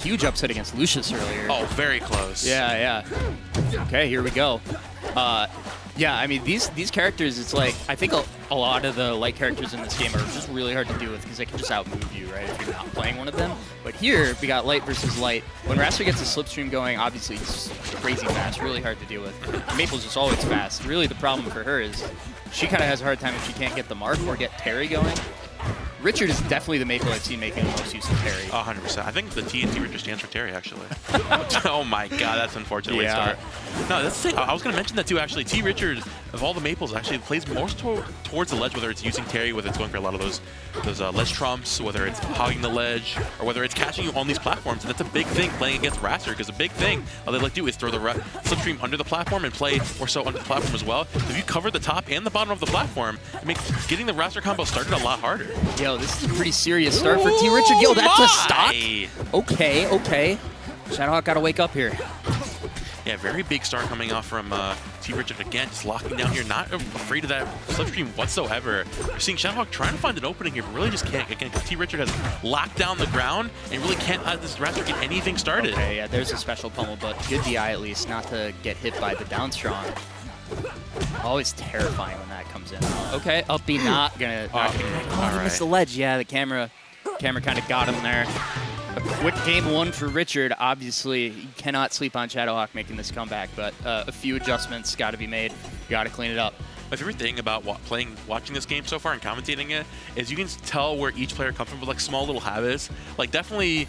huge upset against Lucius earlier. Oh, very close. Yeah, yeah. Okay, here we go. Yeah, I mean, these characters, it's like, I think a lot of the light characters in this game are just really hard to deal with because they can just outmove you, right, if you're not playing one of them. But here, we got light versus light. When Wrastor gets a slipstream going, obviously it's crazy fast, really hard to deal with. Maypul's just always fast. Really, the problem for her is she kind of has a hard time if she can't get the mark or get Terry going. Richard is definitely the Maypul I've seen making the most use of Terry. 100%. I think the T in T Richard stands for Terry, actually. Oh my god, that's unfortunate. Late start. No, that's the thing. I was going to mention that too, actually. T Richard, of all the Maypuls, actually plays most towards the ledge, whether it's using Terry, whether it's going for a lot of those ledge trumps, whether it's hogging the ledge, or whether it's catching you on these platforms. And that's a big thing playing against Wrastor, because a big thing all they like to do is throw the slipstream under the platform and play or so under the platform as well. If you cover the top and the bottom of the platform, it makes getting the Wrastor combo started a lot harder. Yo, this is a pretty serious start for T Richard. Yo, that's a stock? Okay, okay. Shadowhawke got to wake up here. Yeah, very big start coming off from T Richard again, just locking down here, not afraid of that slipstream whatsoever. You're seeing Shadowhawke trying to find an opening here, but really just can't. Again, because T Richard has locked down the ground and really can't let this Wrastor get anything started. Okay, yeah, there's a special pummel, but good DI at least, not to get hit by the down strong. Always terrifying when that comes in. Okay, up B, not gonna miss the ledge. Yeah, the camera kind of got him there. A quick game one for Richard. Obviously, you cannot sleep on Shadowhawke making this comeback, but a few adjustments got to be made. Got to clean it up. My favorite thing about watching this game so far and commentating it is you can tell where each player comes from with like small little habits. Like definitely,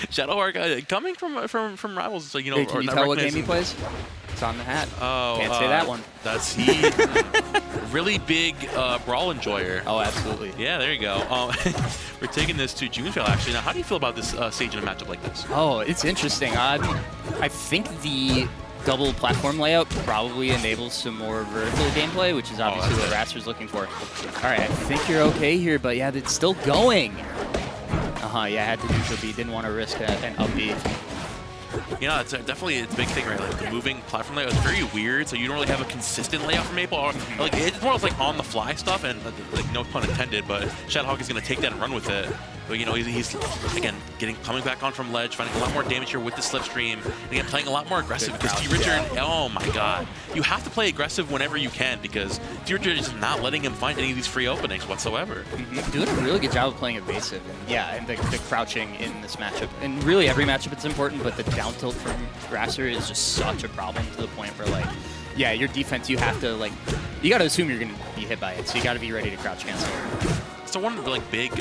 Shadowhawke coming from Rivals. So, you know, hey, can you tell what game he plays? It's on the hat. Oh, can't say that one. That's he. Really big brawl enjoyer. Oh, absolutely. Yeah, there you go. We're taking this to Junefell, actually. Now, how do you feel about this Sage in a matchup like this? Oh, it's interesting. I think the double platform layout probably enables some more vertical gameplay, which is obviously what Wrastor's looking for. All right, I think you're okay here, but yeah, it's still going. Yeah, had to neutral B. Didn't want to risk an up B. You know, it's definitely a big thing, right? Like the moving platform layout is very weird, so you don't really have a consistent layout for Maypul. Like it's more like on the fly stuff, and like no pun intended, but Shadowhawke is going to take that and run with it. But you know, he's again coming back on from ledge, finding a lot more damage here with the slipstream, and again playing a lot more aggressive because T Richard. Oh my God, you have to play aggressive whenever you can because T Richard is not letting him find any of these free openings whatsoever. Doing a really good job of playing evasive, and yeah, and the crouching in this matchup, and really every matchup it's important, but the down tilt from Wrastor is just such a problem to the point where like, yeah, your defense you have to like, you got to assume you're going to be hit by it, so you got to be ready to crouch cancel. So one like big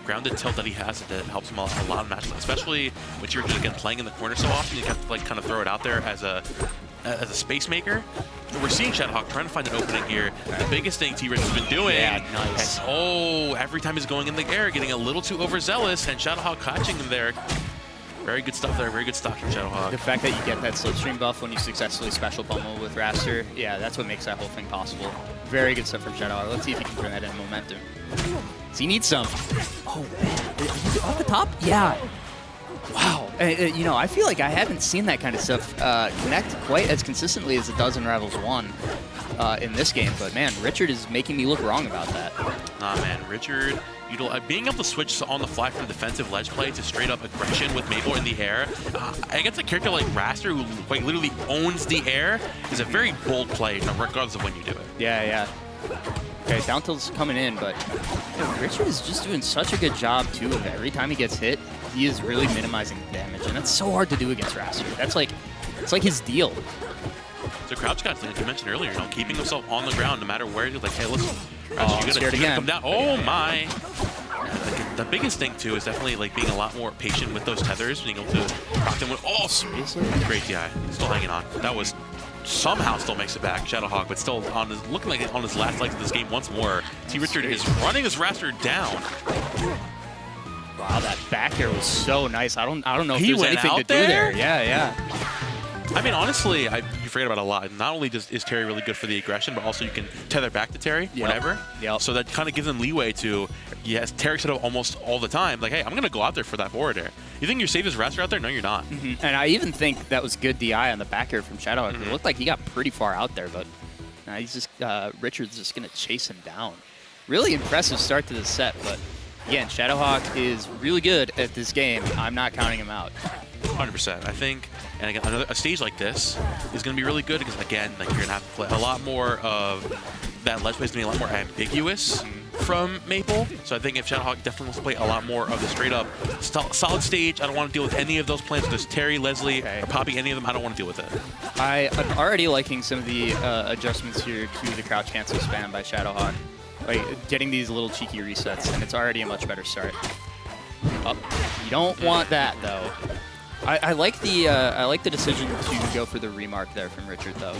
grounded tilt that he has that helps him a lot in matches, especially when you're just again playing in the corner so often. You have to like kind of throw it out there as a space maker. And we're seeing Shadowhawke trying to find an opening here. The biggest thing T-Rich has been doing. Yeah, nice. Every time he's going in the air, getting a little too overzealous, and Shadowhawke catching him there. Very good stuff there. Very good stock from Shadowhawke. The fact that you get that slipstream buff when you successfully special pummel with Wrastor, yeah, that's what makes that whole thing possible. Very good stuff from Shadowhawke. Let's see if he can turn that into momentum. Does he need some? Oh, man. Is it off the top? Yeah. Wow. You know, I feel like I haven't seen that kind of stuff connect quite as consistently as it does in Rivals 1 in this game. But, man, Richard is making me look wrong about that. Nah, man. Richard, being able to switch on the fly from defensive ledge play to straight up aggression with Maypul in the air against a character like Wrastor who like literally owns the air is a very bold play, regardless of when you do it. Yeah, yeah. Okay, down tilt's coming in, but Richard is just doing such a good job, too, of every time he gets hit, he is really minimizing damage, and that's so hard to do against Wrastor. That's like, it's like his deal. So crouch guys, like you mentioned earlier, you know, keeping himself on the ground no matter where you're like, hey, listen, Wrastor, you gotta come down. Oh my! The biggest thing too is definitely like being a lot more patient with those tethers, being able to rock them with. Oh, seriously? Great DI, still hanging on. That was somehow still makes it back, Shadowhawke, but still on his, looking like on his last legs of this game once more. T Richard is running his Wrastor down. Wow, that back air was so nice. I don't know if there's anything to do there. Yeah, yeah. I mean, honestly, you forget about a lot. Not only is Terry really good for the aggression, but also you can tether back to Terry whenever. Yep. So that kind of gives him leeway to, yes, Terry set up almost all the time. Like, hey, I'm going to go out there for that forward air. You think you're safe as Wrastor out there? No, you're not. And I even think that was good DI on the back air from Shadowhawke. It looked like he got pretty far out there, but he's just Richard's just going to chase him down. Really impressive start to the set, but again, Shadowhawke is really good at this game. I'm not counting him out. 100%. I think, and again, a stage like this is going to be really good because, again, like you're going to have to play a lot more of that ledge play is going to be a lot more ambiguous from Maypul. So I think if Shadowhawke definitely wants to play a lot more of the straight up solid stage, I don't want to deal with any of those plans. There's Terry, Leslie, or Poppy, any of them, I don't want to deal with it. I'm already liking some of the adjustments here to the crouch cancel spam by Shadowhawke. Like getting these little cheeky resets, and it's already a much better start. You don't want that though. I like the decision to go for the remark there from Richard though,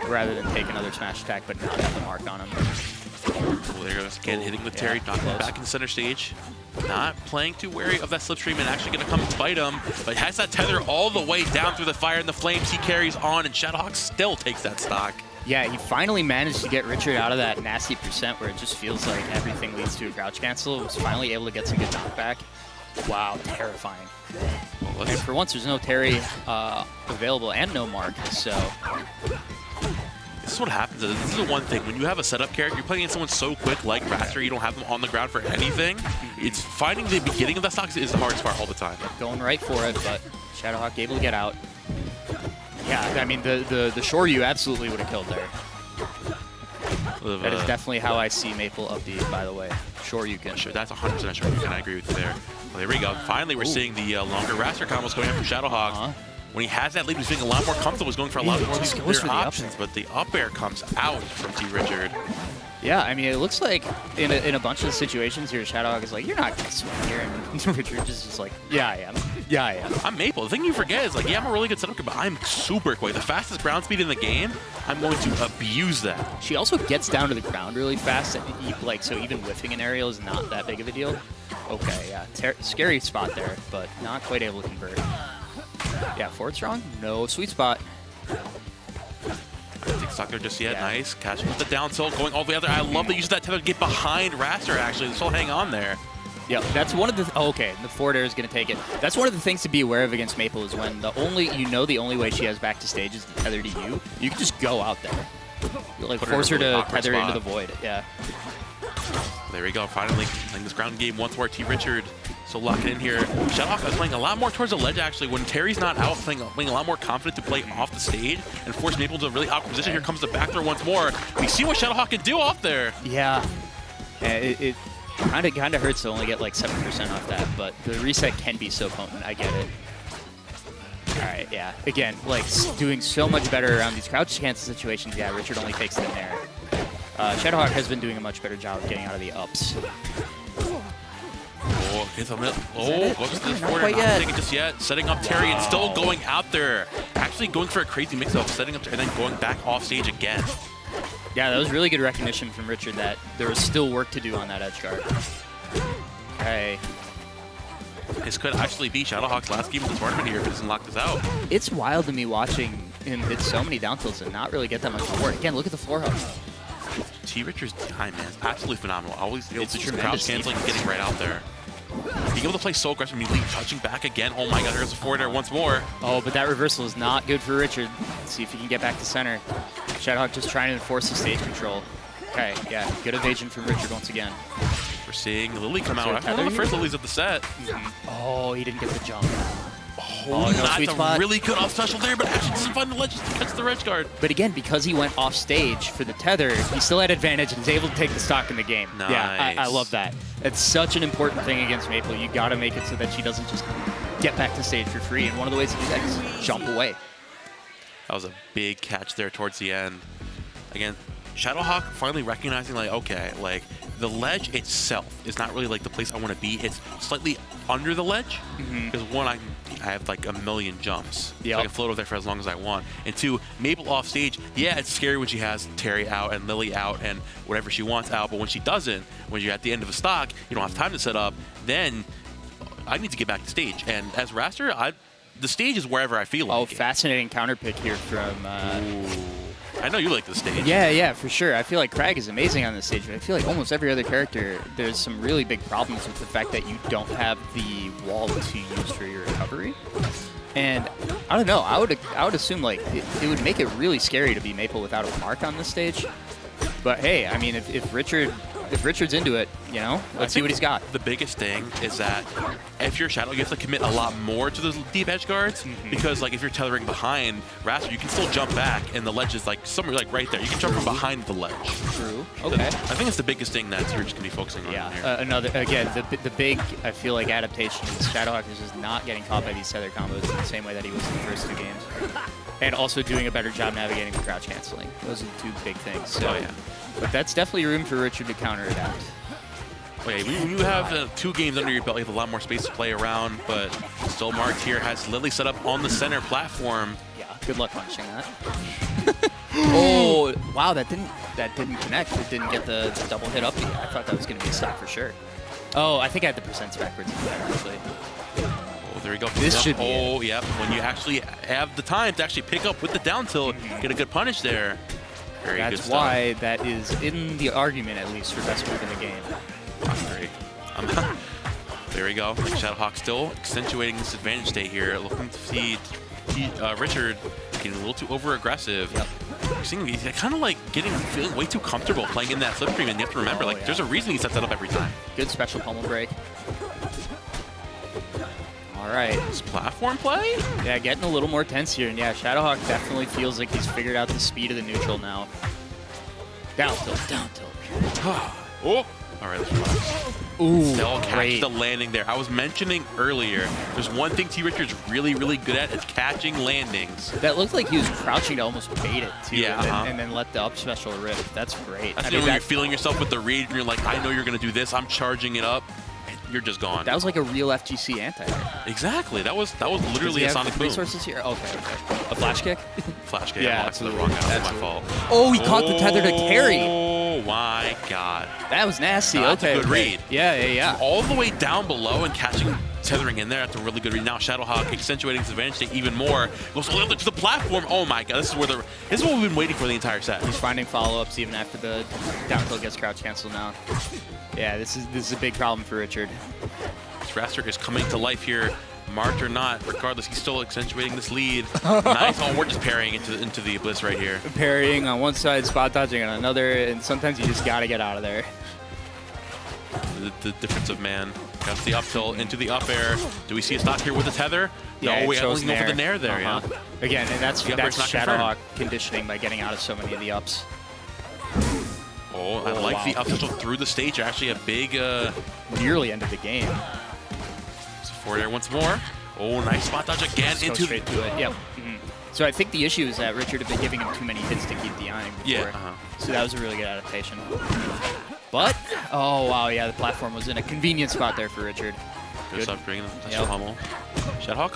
rather than take another smash attack but not have the mark on him. Well, there goes again, hitting with Terry, knocking him back in center stage. Not playing too wary of that slipstream and actually going to come bite him, but has that tether all the way down through the fire and the flames. He carries on, and Shadowhawke still takes that stock. Yeah, he finally managed to get Richard out of that nasty percent where it just feels like everything leads to a crouch cancel. Was finally able to get some good knockback. Wow, terrifying. Well, and for once, there's no Terry available and no Mark, so... This is what happens. This is the one thing. When you have a setup character, you're playing against someone so quick like Wrastor, you don't have them on the ground for anything. It's finding the beginning of that stock is the hardest part all the time. Going right for it, but Shadowhawke able to get out. Yeah, I mean, the Shoryu absolutely would have killed there. That is definitely how I see Maypul up B, by the way. Shoryuken. Sure, that's 100% Shoryuken. I agree with you there. Well, there we go. Finally, we're seeing the longer Wrastor combos going in from Shadowhawke. When he has that lead, he's feeling a lot more comfortable. He's going for a lot more of these clear options, but the up air comes out from T. Richard. Yeah, I mean, it looks like in a bunch of the situations here, Shadowhawke is like, you're not going to swing here. And Richard is just like, yeah, I am. Yeah, I am. I'm Maypul. The thing you forget is, like, yeah, I'm a really good setup, but I'm super quick. The fastest ground speed in the game, I'm going to abuse that. She also gets down to the ground really fast. And, like, so even whiffing an aerial is not that big of a deal. Okay, yeah. Scary spot there, but not quite able to convert. Yeah, forward strong. No sweet spot. I don't think stuck there just yet. Yeah. Nice. Catching with the down tilt, going all the way out there. I love the use of that tether to get behind Wrastor, actually. This will hang on there. Yeah, that's one of the... Oh, okay, the forward air is going to take it. That's one of the things to be aware of against Maypul is when the only way she has back to stage is to tether to you. You can just go out there. Like, force her to tether into the void. Yeah. There we go. Finally playing this ground game once more. T. Richard so lock it in here. Shadowhawke is playing a lot more towards the ledge, actually. When Terry's not out, playing a lot more confident to play off the stage and force Maypul to a really awkward position. Here comes the back throw once more. We see what Shadowhawke can do off there. Yeah. It kind of hurts to only get like 7% off that, but the reset can be so potent. I get it. All right, yeah. Again, like doing so much better around these crouch cancel situations. Yeah, Richard only takes it in there. Shadowhawke has been doing a much better job of getting out of the ups. Oh, hits on it. Oh, goes to this forward. Not taking it just yet. Setting up Terry and still going out there. Actually going for a crazy mix-up, setting up and then going back off stage again. Yeah, that was really good recognition from Richard that there was still work to do on that edge guard. Okay. This could actually be Shadowhawke's last game of the tournament here if he doesn't lock this out. It's wild to me watching him hit so many down tilts and not really get that much reward. Again, look at the floor hug. T. Richard's time, man, is absolutely phenomenal. Always able to just crouch canceling and getting right out there. Being able to play so aggressive, immediately touching back again. Oh my god, there's a forward air once more. Oh, but that reversal is not good for Richard. Let's see if he can get back to center. Shadowhawke just trying to enforce the stage control. Okay, yeah, good evasion from Richard once again. We're seeing Lily come out. One of the first Lilies of the set. Oh, he didn't get the jump. Oh, no, that's a really good off special there, but actually doesn't find the ledge to catch the edge guard. But again, because he went off stage for the tether, he still had advantage and was able to take the stock in the game. Nice. Yeah, I love that. It's such an important thing against Maypul. You got to make it so that she doesn't just get back to stage for free. And one of the ways to do that is jump away. That was a big catch there towards the end. Again, Shadowhawke finally recognizing, like, okay, like, the ledge itself is not really, like, the place I want to be. It's slightly under the ledge. Because, one, I have, like, a million jumps. Yep. So I can float over there for as long as I want. And two, Maypul off stage, yeah, it's scary when she has Terry out and Lily out and whatever she wants out. But when she doesn't, when you're at the end of a stock, you don't have time to set up, then I need to get back to stage. And as Wrastor, the stage is wherever I feel like it. Oh, fascinating counter pick here from... I know you like the stage. Yeah, for sure. I feel like Crag is amazing on this stage, but I feel like almost every other character, there's some really big problems with the fact that you don't have the wall to use for your recovery. And I don't know, I would assume like it would make it really scary to be Maypul without a mark on this stage. But hey, I mean, if Richard if Richard's into it, you know, let's see what he's got. The biggest thing is that if you're Shadow, you have to commit a lot more to those deep edge guards because, like, if you're tethering behind Wrastor, you can still jump back, and the ledge is like somewhere like right there. You can jump from behind the ledge. True. Okay. I think it's the biggest thing that you're just gonna be focusing on. Yeah. Here. Another again, the big I feel like adaptation is Shadowhawke is just not getting caught by these tether combos in the same way that he was in the first 2 games, and also doing a better job navigating the crouch canceling. Those are the 2 big things. So, yeah. But that's definitely room for Richard to counter adapt. Okay, when you have 2 games under your belt, you have a lot more space to play around, but still marked here has Lily set up on the center platform. Yeah, good luck punishing that. Oh, wow, that didn't connect. It didn't get the double hit up. I thought that was going to be a stock for sure. Oh, I think I had the percents backwards in there, actually. Oh, there we go. This should be Oh, yep. When you actually have the time to actually pick up with the down tilt, get a good punish there. Very good That's stuff. why that is in the argument, at least, for best move in the game. Great. There we go. Shadowhawke still accentuating this advantage state here, looking to see Richard getting a little too over-aggressive. Yep. You're seeing he's kind of like feeling way too comfortable playing in that slipstream, and you have to remember, there's a reason he sets that up every time. Good special pummel break. All right. This platform play? Yeah, getting a little more tense here, and yeah, Shadowhawke definitely feels like he's figured out the speed of the neutral now. Down tilt, down tilt. Oh! All right, let's relax. Ooh, Still catch great. the landing there. I was mentioning earlier, there's one thing T. Richard's really, really good at, is catching landings. That looked like he was crouching to almost bait it, too, Yeah, and then let the up special rip. That's great. That's when you're feeling yourself with the read, and you're like, I know you're going to do this. I'm charging it up. And you're just gone. That was like a real FGC anti-air. Exactly. That was literally a sonic boom. Resources here? Okay. A flash kick? Flash kick. Yeah, I walked to the wrong guy. That's my fault. Oh, he caught the tether to carry. Oh my god. That was nasty. That's okay. a good read. Yeah. All the way down below and catching, tethering in there. That's a really good read. Now Shadowhawke accentuating his advantage state even more. Goes all the way to the platform. Oh my god. This is what we've been waiting for the entire set. He's finding follow-ups even after the down tilt gets crouch canceled now. Yeah, this is a big problem for Richard. Wrastor is coming to life here, marked or not. Regardless, he's still accentuating this lead. Nice. Oh, we're just parrying into the abyss right here. Parrying on one side, spot dodging on another, and sometimes you just gotta get out of there. The difference of man. Got the up tilt into the up air. Do we see a stock here with the tether? Yeah, no, we chose only go for the nair there. Yeah. Again, and that's The up air's not Shadowhawke confirmed. conditioning by getting out of so many of the ups. Oh, I like the up special through the stage. Actually, a big Nearly ended the game. forward air once more. Oh, nice spot dodge again Just go into straight to it. Yep. So I think the issue is that Richard had been giving him too many hits to keep the eyeing before. Yeah. So that was a really good adaptation. But, oh wow, yeah, the platform was in a convenient spot there for Richard. Good stuff, bringing the special pummel. Shadowhawke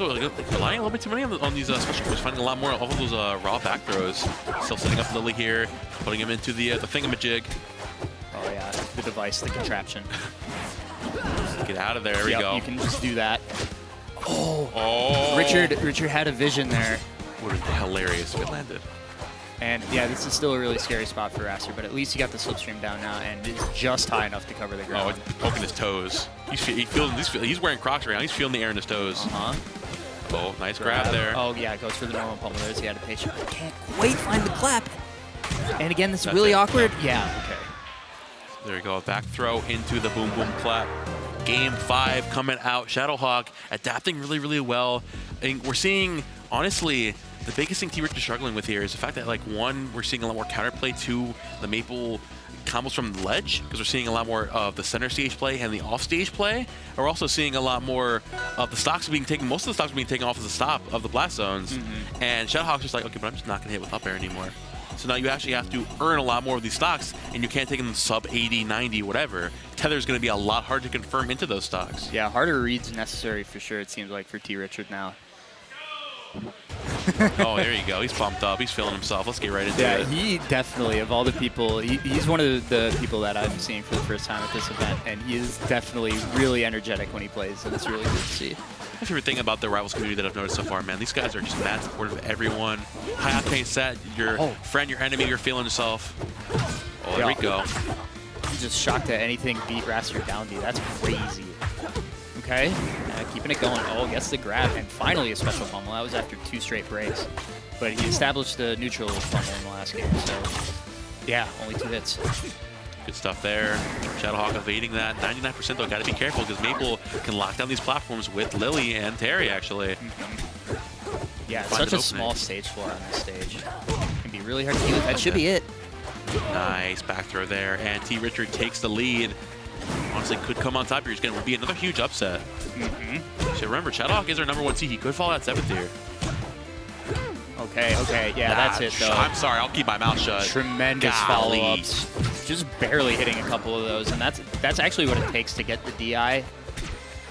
relying a little bit too many on these special moves, finding a lot more of those raw back throws. Still setting up Lily here, putting him into the thingamajig. Oh yeah, the device, the contraption. Get out of there. There we go. You can just do that. Oh. Richard had a vision there. Would have been hilarious if it landed. And yeah, this is still a really scary spot for Wrastor, but at least he got the slipstream down now and is just high enough to cover the Oh, ground. it's poking his toes. He's wearing Crocs right now. He's feeling the air in his toes. Oh, nice grab there. Oh yeah, goes for the normal pummel. There's the adaptation. Can't quite find the clap. And again, this is really awkward. Yeah, okay. There you go. Back throw into the boom boom clap. Game 5 coming out. Shadowhawke adapting really, really well. And we're seeing, honestly, the biggest thing T. Richard is struggling with here is the fact that, like, one, we're seeing a lot more counterplay. Two, the Maypul combos from the ledge, because we're seeing a lot more of the center stage play and the off stage play. We're also seeing a lot more of the stocks being taken. Most of the stocks being taken off as a stop of the blast zones. And Shadowhawke's just like, okay, but I'm just not going to hit with up air anymore. So now you actually have to earn a lot more of these stocks, and you can't take them sub 80, 90, whatever. Tether's going to be a lot harder to confirm into those stocks. Yeah, harder reads necessary for sure, it seems like, for T. Richard now. Oh, there you go. He's pumped up. He's feeling himself. Let's get right into it. Yeah, he definitely, of all the people, he's one of the people that I'm seeing for the first time at this event, and he is definitely really energetic when he plays, and it's really good to see. My favorite thing about the Rivals community that I've noticed so far, man, these guys are just mad supportive of everyone. High octane set, your friend, your enemy, you're feeling yourself. Oh, there we go. I'm just shocked that anything beat Wrastor down D. That's crazy. Okay, keeping it going. Oh, gets the grab, and finally a special pummel. That was after 2 straight breaks. But he established the neutral pummel in the last game, so yeah, only 2 hits. Good stuff there. Shadowhawke evading that. 99% though, gotta be careful because Maypul can lock down these platforms with Lily and Terry actually. Yeah, it's such a small stage floor on this stage. It can be really hard to deal with. That should be it. Nice back throw there, and T. Richard takes the lead. Honestly, could come on top here. It's going to be another huge upset. So remember, Shadowhawke is our #1 seed. He could fall at 7th here. Okay, yeah, that's it though. I'm sorry, I'll keep my mouth shut. Tremendous follow-ups. Just barely hitting a couple of those, and that's actually what it takes to get the DI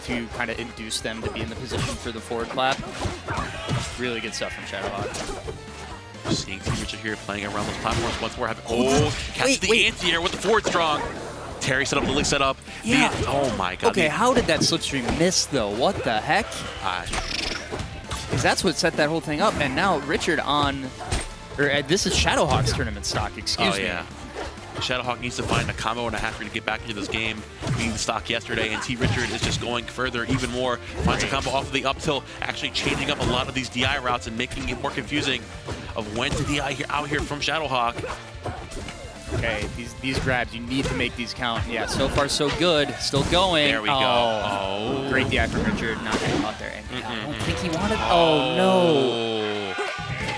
to kind of induce them to be in the position for the forward clap. Really good stuff from Shadowhawke. Seeing T. Richard here playing around those platforms once more. Catch the anti-air with the forward strong. Terry set up, Lily set up. Yeah. Oh my god. Okay, how did that slipstream miss though? What the heck? Because that's what set that whole thing up. And now Richard on, or this is Shadowhawke's tournament stock, excuse me. Yeah. Shadowhawke needs to find a combo and a half to get back into this game, being the stock yesterday, and T. Richard is just going further even more. Finds a combo off of the up tilt, actually changing up a lot of these DI routes and making it more confusing of when to DI out here from Shadowhawke. Okay, these grabs, you need to make these count. Yeah, so far so good. Still going. There we go. Oh. Great DI from Richard. Not getting caught there. And I don't think he wanted. Oh no.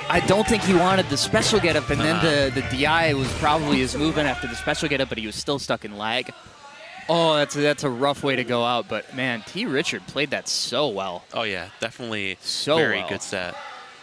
I don't think he wanted the special getup, and then the DI was probably his movement after the special getup, but he was still stuck in lag. Oh, that's a rough way to go out, but man, T. Richard played that so well. Oh yeah, definitely so very well. good set.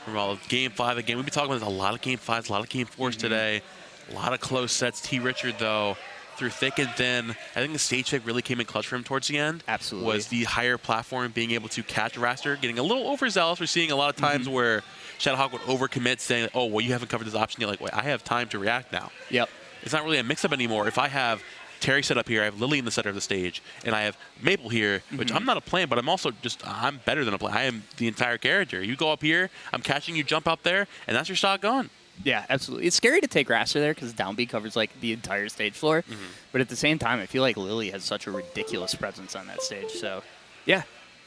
From all Game 5 again, we've been talking about a lot of Game 5s, a lot of Game 4s today. A lot of close sets. T. Richard, though, through thick and thin, I think the stage pick really came in clutch for him towards the end. Absolutely. Was the higher platform, being able to catch Wrastor, getting a little overzealous. We're seeing a lot of times where Shadowhawke would overcommit, saying, oh, well, you haven't covered this option. You're like, wait, I have time to react now. Yep. It's not really a mix-up anymore. If I have Terry set up here, I have Lily in the center of the stage, and I have Maypul here, which I'm not a plan, but I'm also just, I'm better than a plan. I am the entire character. You go up here, I'm catching you, jump out there, and that's your stock gone. Yeah, absolutely. It's scary to take Wrastor there because down B covers like the entire stage floor. But at the same time, I feel like Lily has such a ridiculous presence on that stage. So, yeah,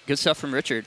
good stuff from Richard.